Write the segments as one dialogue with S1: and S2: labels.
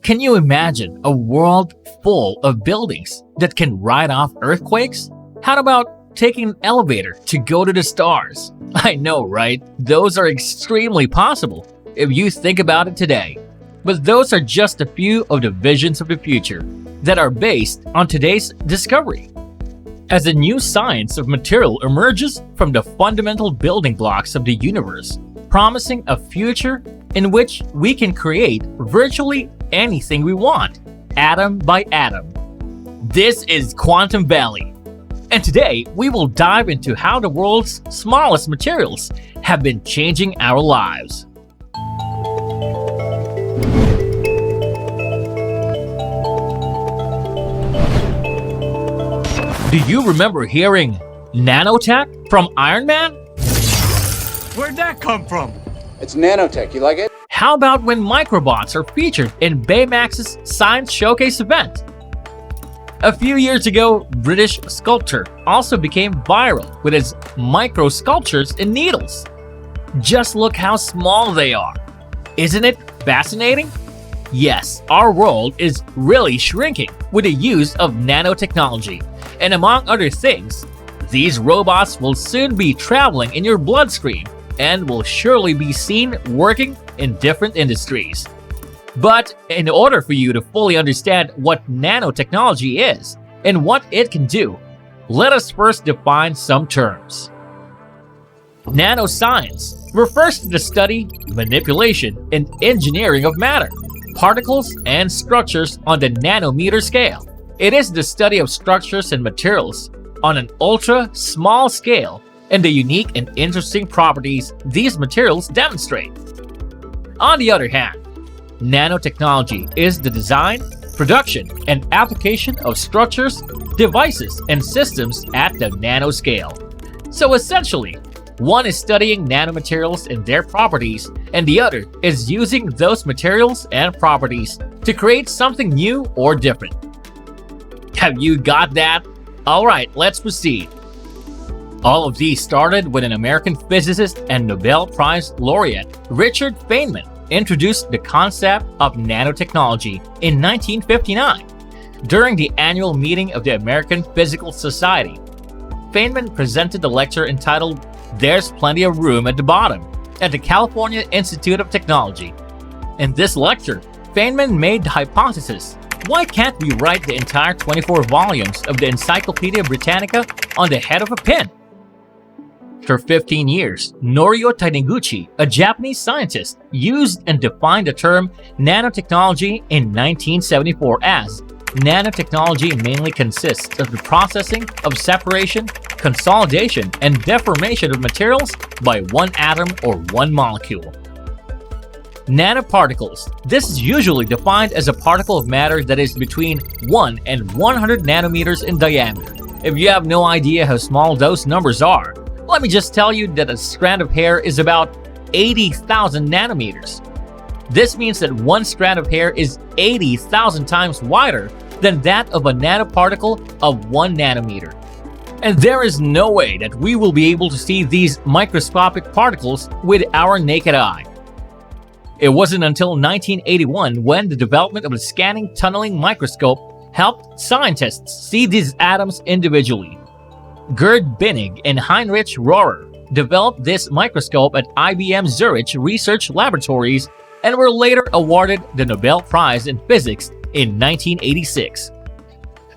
S1: Can you imagine a world full of buildings that can ride off earthquakes? How about taking an elevator to go to the stars? I know, right? Those are extremely possible if you think about it today. But those are just a few of the visions of the future that are based on today's discovery. As a new science of material emerges from the fundamental building blocks of the universe, promising a future in which we can create virtually anything we want, atom by atom. This is Quantum Valley. And today, we will dive into how the world's smallest materials have been changing our lives. Do you remember hearing nanotech from Iron Man?
S2: Where'd that come from?
S3: It's nanotech, you like it?
S1: How about when microbots are featured in Baymax's Science Showcase event? A few years ago, British sculptor also became viral with his micro sculptures in needles. Just look how small they are. Isn't it fascinating? Yes, our world is really shrinking with the use of nanotechnology. And among other things, these robots will soon be traveling in your bloodstream and will surely be seen working in different industries. But in order for you to fully understand what nanotechnology is and what it can do, let us first define some terms. Nanoscience refers to the study, manipulation, and engineering of matter, particles, and structures on the nanometer scale. It is the study of structures and materials on an ultra-small scale and the unique and interesting properties these materials demonstrate. On the other hand, nanotechnology is the design, production, and application of structures, devices, and systems at the nanoscale. So essentially, one is studying nanomaterials and their properties, and the other is using those materials and properties to create something new or different. Have you got that? Alright, let's proceed. All of these started when an American physicist and Nobel Prize laureate Richard Feynman introduced the concept of nanotechnology in 1959 during the annual meeting of the American Physical Society. Feynman presented a lecture entitled "There's Plenty of Room at the Bottom" at the California Institute of Technology. In this lecture, Feynman made the hypothesis: why can't we write the entire 24 volumes of the Encyclopedia Britannica on the head of a pin? For 15 years, Norio Taniguchi, a Japanese scientist, used and defined the term nanotechnology in 1974 as nanotechnology mainly consists of the processing of separation, consolidation, and deformation of materials by one atom or one molecule. Nanoparticles. This is usually defined as a particle of matter that is between 1 and 100 nanometers in diameter. If you have no idea how small those numbers are, let me just tell you that a strand of hair is about 80,000 nanometers. This means that one strand of hair is 80,000 times wider than that of a nanoparticle of 1 nanometer. And there is no way that we will be able to see these microscopic particles with our naked eye. It wasn't until 1981 when the development of a scanning tunneling microscope helped scientists see these atoms individually. Gerd Binnig and Heinrich Rohrer developed this microscope at IBM Zurich Research Laboratories and were later awarded the Nobel Prize in Physics in 1986.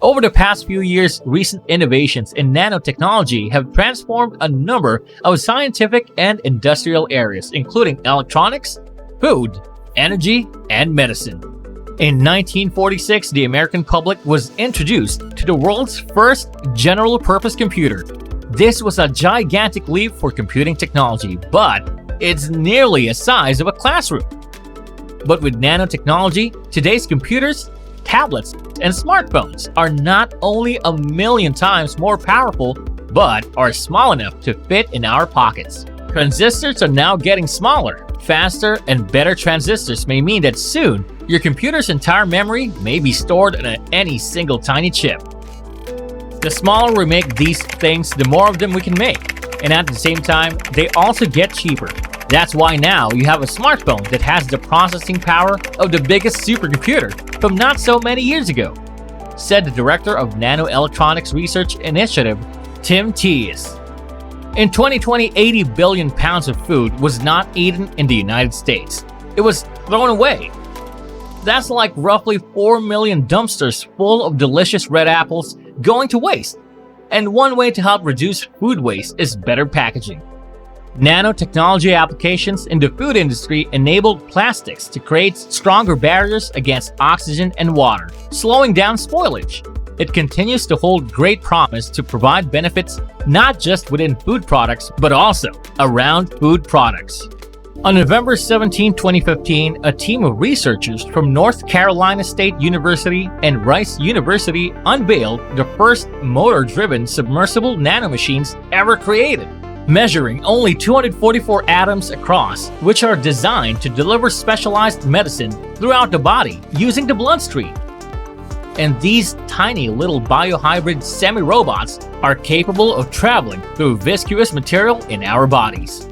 S1: Over the past few years, recent innovations in nanotechnology have transformed a number of scientific and industrial areas, including electronics, food, energy, and medicine. In 1946, the American public was introduced to the world's first general-purpose computer. This was a gigantic leap for computing technology, but it's nearly the size of a classroom. But with nanotechnology, today's computers, tablets, and smartphones are not only a million times more powerful, but are small enough to fit in our pockets. Transistors are now getting smaller. Faster and better transistors may mean that soon, your computer's entire memory may be stored on any single tiny chip. The smaller we make these things, the more of them we can make. And at the same time, they also get cheaper. That's why now you have a smartphone that has the processing power of the biggest supercomputer from not so many years ago, said the director of Nanoelectronics Research Initiative, Tim Tees. In 2020, 80 billion pounds of food was not eaten in the United States. It was thrown away. That's like roughly 4 million dumpsters full of delicious red apples going to waste. And one way to help reduce food waste is better packaging. Nanotechnology applications in the food industry enabled plastics to create stronger barriers against oxygen and water, slowing down spoilage. It continues to hold great promise to provide benefits not just within food products, but also around food products. On November 17, 2015, a team of researchers from North Carolina State University and Rice University unveiled the first motor-driven submersible nanomachines ever created, measuring only 244 atoms across, which are designed to deliver specialized medicine throughout the body using the bloodstream. And these tiny little biohybrid semi-robots are capable of traveling through viscous material in our bodies.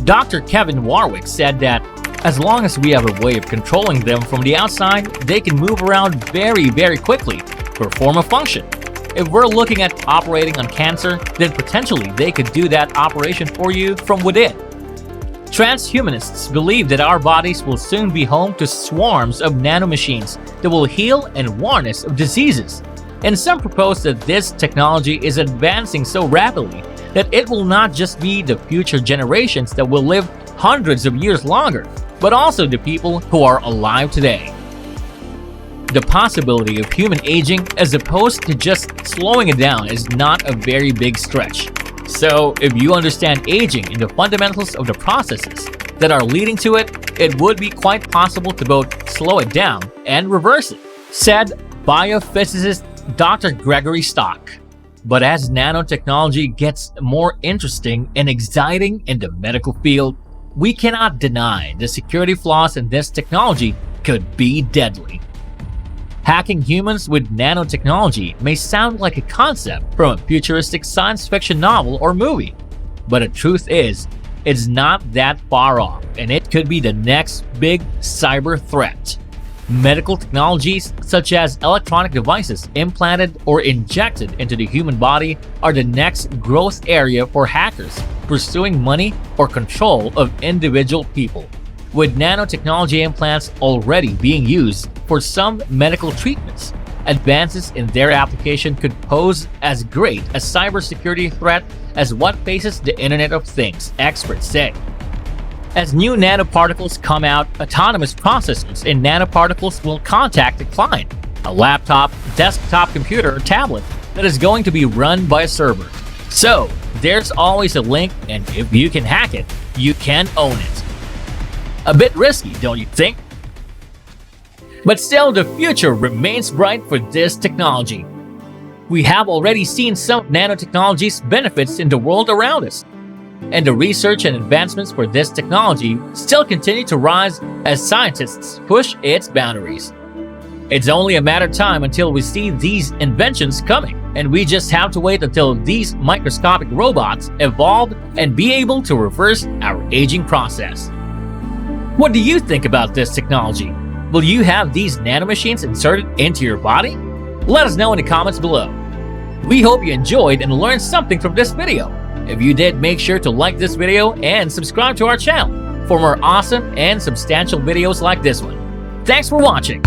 S1: Dr. Kevin Warwick said that as long as we have a way of controlling them from the outside, they can move around very quickly, perform a function. If we're looking at operating on cancer, then potentially they could do that operation for you from within. Transhumanists believe that our bodies will soon be home to swarms of nanomachines that will heal and warn us of diseases. And some propose that this technology is advancing so rapidly that it will not just be the future generations that will live hundreds of years longer, but also the people who are alive today. The possibility of human aging as opposed to just slowing it down is not a very big stretch. So, if you understand aging and the fundamentals of the processes that are leading to it, it would be quite possible to both slow it down and reverse it, said biophysicist Dr. Gregory Stock. But as nanotechnology gets more interesting and exciting in the medical field, we cannot deny the security flaws in this technology could be deadly. Hacking humans with nanotechnology may sound like a concept from a futuristic science fiction novel or movie, but the truth is, it's not that far off, and it could be the next big cyber threat. Medical technologies such as electronic devices implanted or injected into the human body are the next growth area for hackers pursuing money or control of individual people. With nanotechnology implants already being used for some medical treatments, advances in their application could pose as great a cybersecurity threat as what faces the Internet of Things, experts say. As new nanoparticles come out, autonomous processors in nanoparticles will contact a client, a laptop, desktop computer, or tablet that is going to be run by a server. So, there's always a link, and if you can hack it, you can own it. A bit risky, don't you think? But still, the future remains bright for this technology. We have already seen some of nanotechnology's benefits in the world around us, and the research and advancements for this technology still continue to rise as scientists push its boundaries. It's only a matter of time until we see these inventions coming, and we just have to wait until these microscopic robots evolve and be able to reverse our aging process. What do you think about this technology? Will you have these nanomachines inserted into your body? Let us know in the comments below. We hope you enjoyed and learned something from this video. If you did, make sure to like this video and subscribe to our channel for more awesome and substantial videos like this one. Thanks for watching!